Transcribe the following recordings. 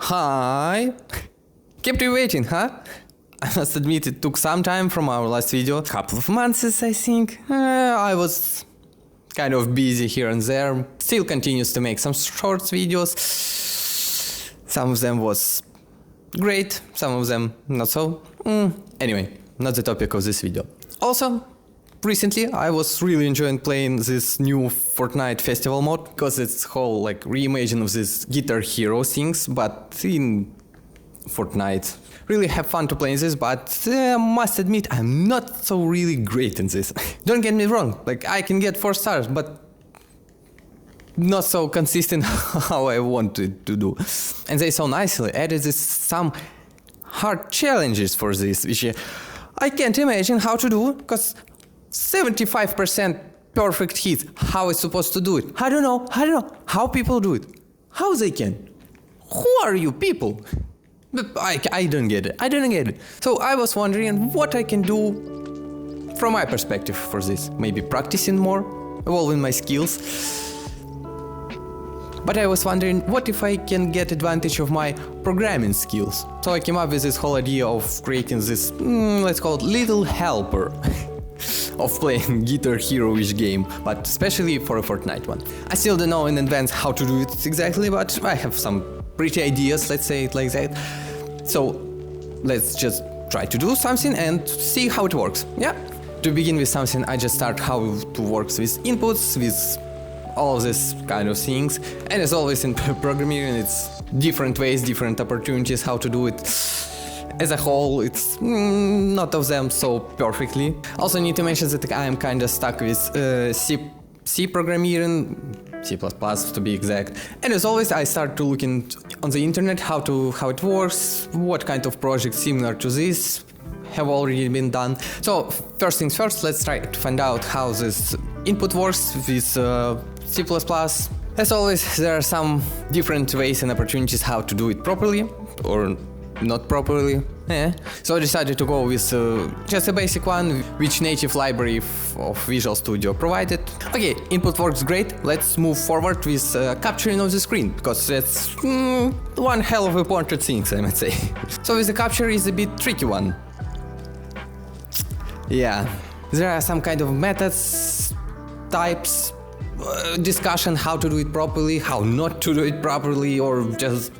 Hi! Kept you waiting, huh? I must admit it took some time from our last video. Couple of months, I think. I was kind of busy here and there. Still continues to make some shorts videos. Some of them was great, some of them not so. Anyway, not the topic of this video. Also, recently I was really enjoying playing this new Fortnite Festival mode, because it's whole like reimagine of this Guitar Hero things, but in Fortnite. Really have fun to play in this, but must admit I'm not so really great in this. Don't get me wrong, like I can get 4 stars, but not so consistent how I want it to do. And they so nicely added some hard challenges for this, which I can't imagine how to do, because 75% perfect hit, how it's supposed to do it. I don't know how people do it. How they can? Who are you people? But I don't get it. So I was wondering what I can do from my perspective for this. Maybe practicing more, evolving my skills. But I was wondering what if I can get advantage of my programming skills. So I came up with this whole idea of creating this, let's call it little helper of playing Guitar Hero-ish game, but especially for a Fortnite one. I still don't know in advance how to do it exactly, but I have some pretty ideas, let's say it like that. So let's just try to do something and see how it works. Yeah. To begin with something, I just start how to work with inputs, with all of this kind of things. And as always in programming, it's different ways, different opportunities how to do it. As a whole, it's not of them so perfectly. Also need to mention that I am kind of stuck with C programming, C++ to be exact. And as always, I start to looking on the internet how it works, what kind of projects similar to this have already been done. So first things first, let's try to find out how this input works with C++. As always, there are some different ways and opportunities how to do it properly or not properly. So I decided to go with just a basic one, which native library of Visual Studio provided. Okay, input works great. Let's move forward with capturing of the screen, because that's one hell of important thing, I might say. So with the capture is a bit tricky one. Yeah, there are some kind of methods, types, discussion how to do it properly, how not to do it properly, or just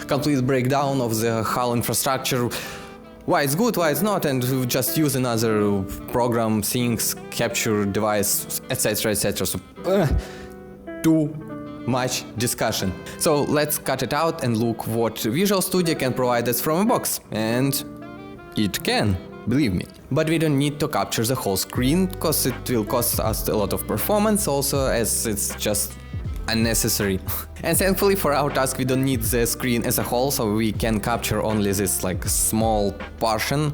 complete breakdown of the whole infrastructure, why it's good, why it's not, and just use another program, things, capture device, etc. So too much discussion. So let's cut it out and look what Visual Studio can provide us from a box. And it can, believe me. But we don't need to capture the whole screen, because it will cost us a lot of performance also, as it's just unnecessary. And thankfully for our task we don't need the screen as a whole, so we can capture only this like small portion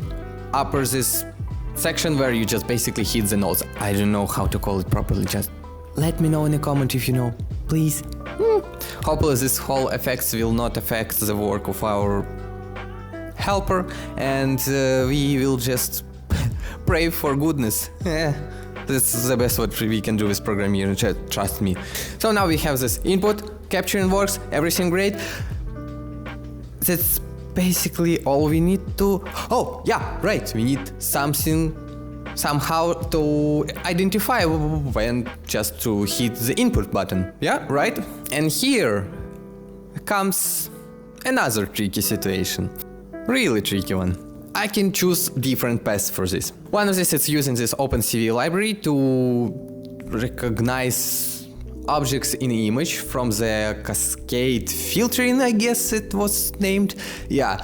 upper this section where you just basically hit the notes. I don't know how to call it properly, just let me know in a comment if you know, please. Hopefully this whole effects will not affect the work of our helper, and we will just pray for goodness. That's the best what we can do with programming, trust me. So now we have this input, capturing works, everything great. That's basically all we need to... Oh, yeah, right, we need something somehow to identify when just to hit the input button. Yeah, right? And here comes another tricky situation. Really tricky one. I can choose different paths for this. One of this is using this OpenCV library to recognize objects in the image from the cascade filtering, I guess it was named. Yeah.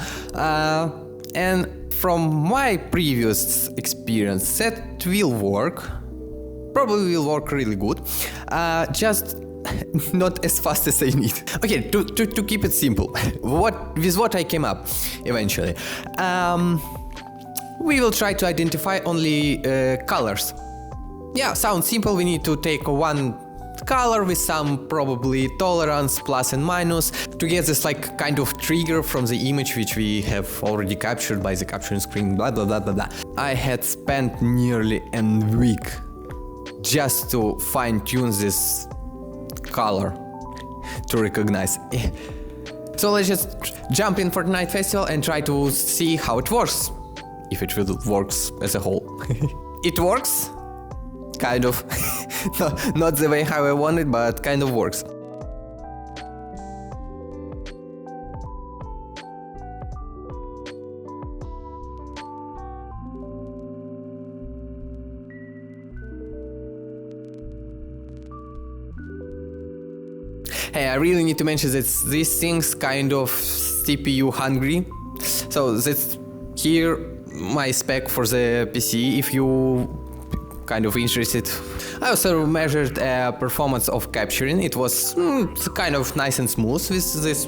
And from my previous experience, that will work. Probably will work really good. Just not as fast as I need. Okay, to keep it simple, with what I came up eventually. We will try to identify only colors. Yeah, sounds simple. We need to take one color with some probably tolerance, plus and minus, to get this like kind of trigger from the image which we have already captured by the capturing screen, blah blah blah blah blah. I had spent nearly a week just to fine-tune this color to recognize. So let's just jump in Fortnite Festival and try to see how it works. If it really works as a whole. It works, kind of. Not the way how I want it, but kind of works. Hey, I really need to mention that these things kind of CPU hungry. So that's here my spec for the PC, if you kind of interested. I also measured performance of capturing. It was kind of nice and smooth with this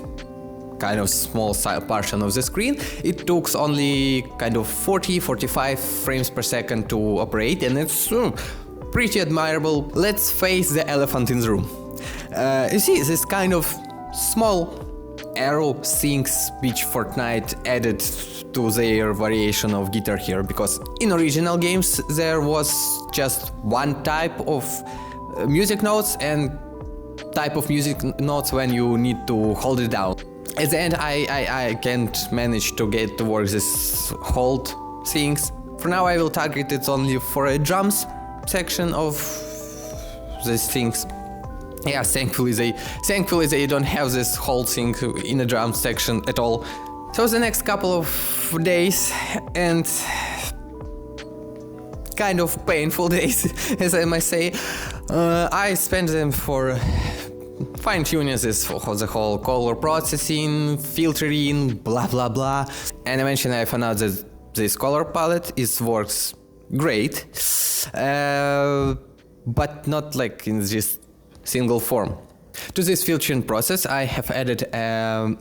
kind of small portion of the screen. It took only kind of 40-45 frames per second to operate, and it's pretty admirable. Let's face the elephant in the room. You see this kind of small arrow things which Fortnite added to their variation of guitar here, because in original games there was just one type of music notes and type of music notes when you need to hold it down. At the end I can't manage to get to work this hold things. For now I will target it only for a drums section of these things. Yeah, thankfully they don't have this whole thing in the drum section at all. So the next couple of days, and kind of painful days, as I might say, I spent them for fine-tuning this for the whole color processing, filtering, blah blah blah. And eventually I found out that this color palette works great, but not like in this single form. To this filtering process I have added a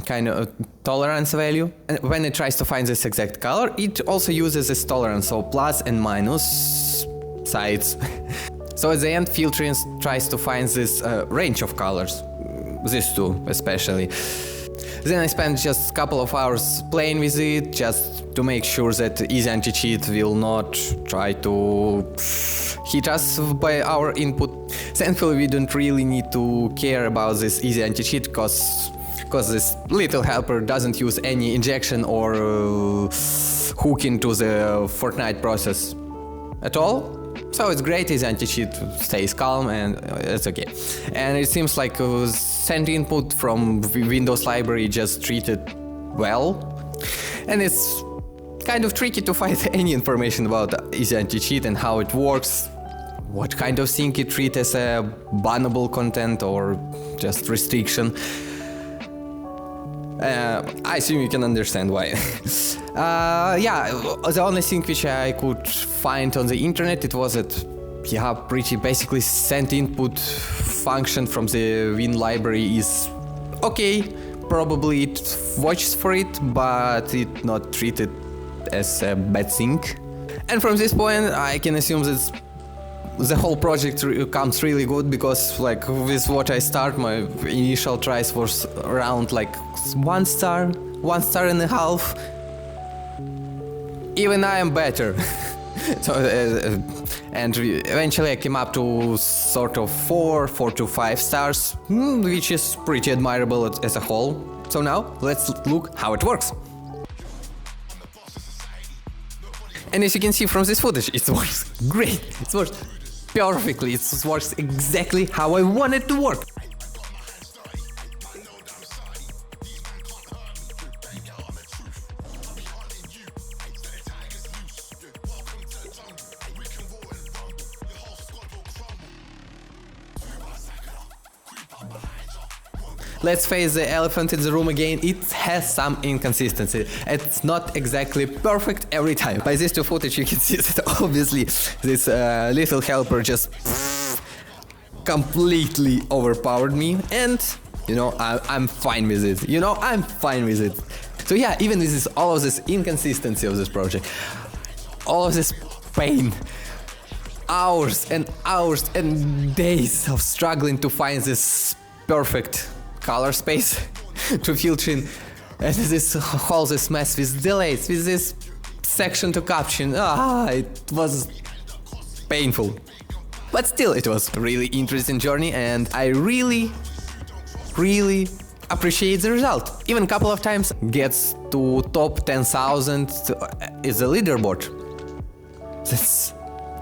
kind of tolerance value, and when it tries to find this exact color it also uses this tolerance, so plus and minus sides. So at the end filtering tries to find this range of colors, these two especially. Then I spent just a couple of hours playing with it, just to make sure that Easy Anti-Cheat will not try to hit us by our input. Thankfully we don't really need to care about this Easy Anti-Cheat, because this little helper doesn't use any injection or hook into the Fortnite process at all. So it's great, Easy Anti-Cheat stays calm and it's okay. And it seems like send input from Windows library just treated well. And it's kind of tricky to find any information about Easy Anti-Cheat and how it works, what kind of thing it treats as a bannable content or just restriction. I assume you can understand why. Yeah, the only thing which I could find on the internet, it was that, yeah, pretty basically send input function from the Win library is okay. Probably it watches for it, but it not treated as a bad thing. And from this point I can assume that the whole project comes really good, because like with what I start, my initial tries was around like 1 star, 1.5 stars. Even I am better. So, and eventually I came up to sort of 4 to 5 stars, which is pretty admirable as a whole. So now let's look how it works. And as you can see from this footage, it works great. It works perfectly. It works exactly how I want it to work. Let's face the elephant in the room again, it has some inconsistency. It's not exactly perfect every time. By this two footage you can see that obviously this little helper just completely overpowered me, and you know, I'm fine with it. You know, I'm fine with it. So yeah, even with this, all of this inconsistency of this project, all of this pain, hours and hours and days of struggling to find this perfect color space to filter in, and this whole this mess with delays, with this section to caption, it was painful. But still, it was a really interesting journey, and I really appreciate the result. Even a couple of times gets to top 10,000 is a leaderboard. That's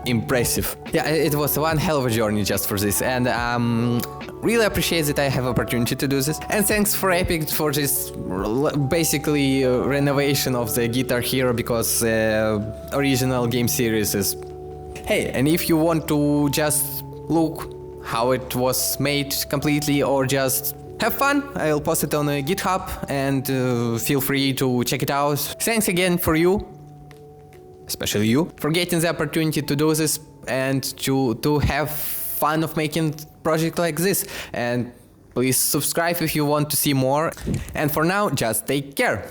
impressive. Yeah, it was one hell of a journey just for this, and really appreciate that I have opportunity to do this. And thanks for Epic for this basically renovation of the Guitar Hero, because original game series is... Hey, and if you want to just look how it was made completely or just have fun, I'll post it on GitHub, and feel free to check it out. Thanks again for you, especially you, for getting the opportunity to do this and to have fun of making project like this. And please subscribe if you want to see more. And for now, just take care.